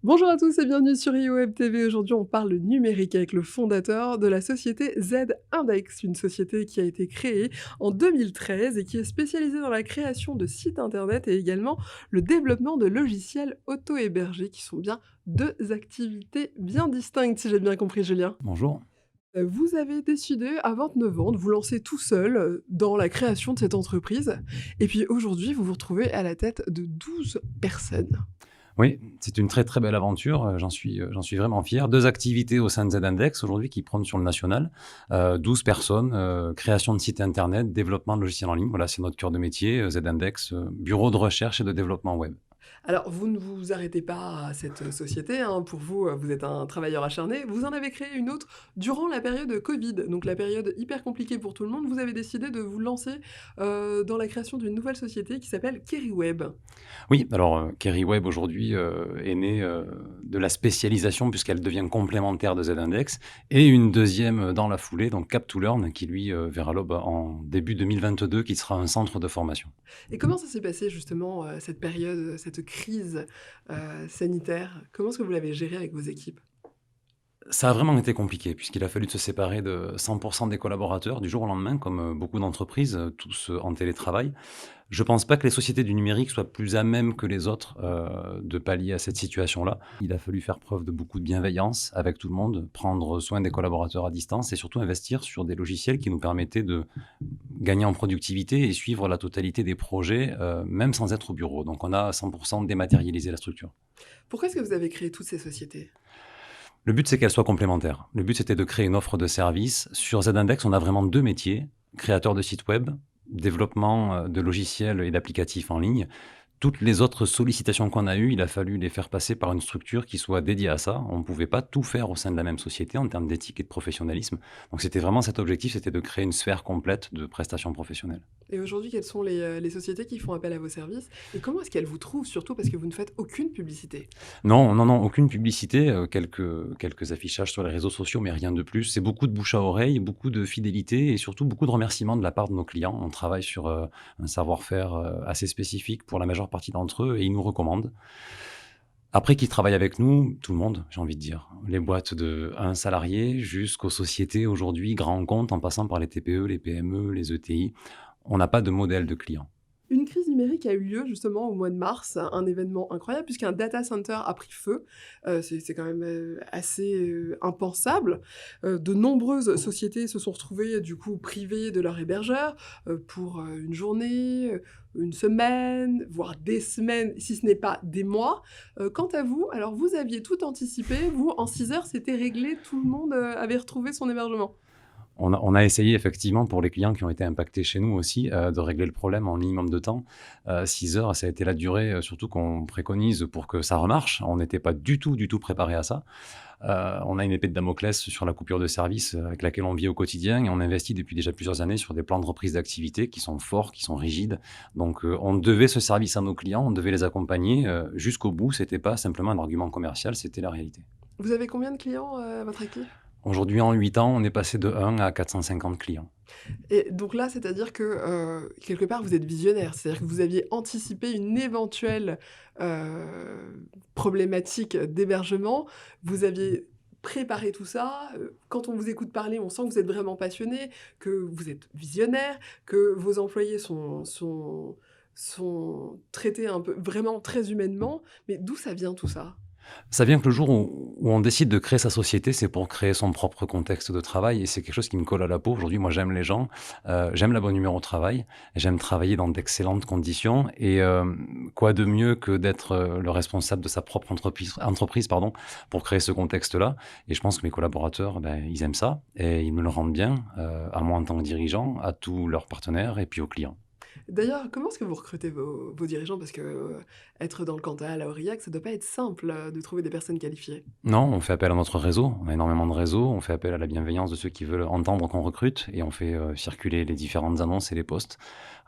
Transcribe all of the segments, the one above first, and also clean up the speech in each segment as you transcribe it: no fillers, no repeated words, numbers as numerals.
Bonjour à tous et bienvenue sur iWeb TV. Aujourd'hui, on parle numérique avec le fondateur de la société Z-Index, une société qui a été créée en 2013 et qui est spécialisée dans la création de sites internet et également le développement de logiciels auto-hébergés qui sont bien deux activités bien distinctes, si j'ai bien compris, Julien. Bonjour. Vous avez décidé à 29 ans de vous lancer tout seul, dans la création de cette entreprise et puis aujourd'hui, vous vous retrouvez à la tête de 12 personnes. Oui, c'est une très, très belle aventure, j'en suis vraiment fier. 2 activités au sein de Z-Index aujourd'hui qui prônent sur le national. 12 personnes, création de sites internet, développement de logiciels en ligne. Voilà, c'est notre cœur de métier, Z-Index, bureau de recherche et de développement web. Alors, vous ne vous arrêtez pas à cette société, hein. Pour vous, vous êtes un travailleur acharné. Vous en avez créé une autre durant la période Covid, donc la période hyper compliquée pour tout le monde. Vous avez décidé de vous lancer, dans la création d'une nouvelle société qui s'appelle KeriWeb. Oui, alors, KeriWeb aujourd'hui, est née, de la spécialisation puisqu'elle devient complémentaire de Z-Index et une deuxième dans la foulée, donc Cap2Learn qui lui, verra l'aube en début 2022 qui sera un centre de formation. Et comment ça s'est passé justement, cette période, cette crise, sanitaire? Comment est-ce que vous l'avez gérée avec vos équipes? Ça a vraiment été compliqué puisqu'il a fallu se séparer de 100 des collaborateurs du jour au lendemain comme, beaucoup d'entreprises, tous, en télétravail. Je pense pas que les sociétés du numérique soient plus à même que les autres, de pallier à cette situation-là. Il a fallu faire preuve de beaucoup de bienveillance avec tout le monde, prendre soin des collaborateurs à distance et surtout investir sur des logiciels qui nous permettaient de gagner en productivité et suivre la totalité des projets, même sans être au bureau. Donc on a à 100 dématérialisé la structure. Pourquoi est-ce que vous avez créé toutes ces sociétés? Le but, c'est qu'elles soient complémentaires. Le but, c'était de créer une offre de service. Sur Z-Index, on a vraiment 2 métiers: créateur de sites web, développement, de logiciels et d'applicatifs en ligne. Toutes les autres sollicitations qu'on a eues, il a fallu les faire passer par une structure qui soit dédiée à ça. On ne pouvait pas tout faire au sein de la même société en termes d'éthique et de professionnalisme. Donc c'était vraiment cet objectif, c'était de créer une sphère complète de prestations professionnelles. Et aujourd'hui, quelles sont les sociétés qui font appel à vos services? Et comment est-ce qu'elles vous trouvent? Surtout parce que vous ne faites aucune publicité. Non, non, non, aucune publicité, quelques affichages sur les réseaux sociaux, mais rien de plus. C'est beaucoup de bouche à oreille, beaucoup de fidélité et surtout beaucoup de remerciements de la part de nos clients. On travaille sur, un savoir-faire, assez spécifique pour la majeure partie d'entre eux et ils nous recommandent. Après qui travaille avec nous? Tout le monde, j'ai envie de dire. Les boîtes de un salarié jusqu'aux sociétés aujourd'hui, grands comptes, en passant par les TPE, les PME, les ETI. On n'a pas de modèle de client. Une crise numérique a eu lieu justement au mois de mars, un événement incroyable puisqu'un data center a pris feu. C'est quand même, assez, impensable. De nombreuses sociétés se sont retrouvées du coup privées de leur hébergeur, pour, une journée, une semaine, voire des semaines, si ce n'est pas des mois. Quant à vous, alors vous aviez tout anticipé, vous en 6 heures c'était réglé, tout le monde, avait retrouvé son hébergement? On a essayé effectivement pour les clients qui ont été impactés chez nous aussi, de régler le problème en minimum de temps. 6 heures, ça a été la durée, surtout qu'on préconise pour que ça remarche. On n'était pas du tout préparé à ça. On a une épée de Damoclès sur la coupure de service, avec laquelle on vit au quotidien et on investit depuis déjà plusieurs années sur des plans de reprise d'activité qui sont forts, qui sont rigides. Donc, on devait ce service à nos clients, on devait les accompagner, jusqu'au bout. C'était pas simplement un argument commercial, c'était la réalité. Vous avez combien de clients, à votre actif? Aujourd'hui, en 8 ans, on est passé de 1 à 450 clients. Et donc là, c'est-à-dire que, quelque part, vous êtes visionnaire. C'est-à-dire que vous aviez anticipé une éventuelle, problématique d'hébergement. Vous aviez préparé tout ça, quand on vous écoute parler, on sent que vous êtes vraiment passionné, que vous êtes visionnaire, que vos employés sont traités un peu vraiment très humainement. Mais d'où ça vient tout ça? Ça vient que le jour où on décide de créer sa société, c'est pour créer son propre contexte de travail et c'est quelque chose qui me colle à la peau. Aujourd'hui, moi, j'aime les gens, j'aime la bonne humeur au travail, j'aime travailler dans d'excellentes conditions et quoi de mieux que d'être, le responsable de sa propre entreprise, pardon, pour créer ce contexte-là et je pense que mes collaborateurs, ben, ils aiment ça et ils me le rendent bien, à moi en tant que dirigeant, à tous leurs partenaires et puis aux clients. D'ailleurs, comment est-ce que vous recrutez vos dirigeants? Parce que, être dans le Cantal, à Aurillac, ça doit pas être simple, de trouver des personnes qualifiées. Non, on fait appel à notre réseau. On a énormément de réseaux. On fait appel à la bienveillance de ceux qui veulent entendre qu'on recrute et on fait, circuler les différentes annonces et les posts.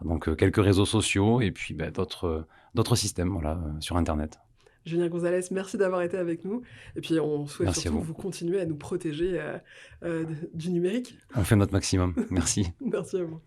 Donc, quelques réseaux sociaux et puis, bah, d'autres systèmes, voilà, sur internet. Julien Gonzalez, merci d'avoir été avec nous et puis on souhaite Merci à surtout que vous. vous continuez à nous protéger, du numérique. On fait notre maximum. Merci. Merci à vous.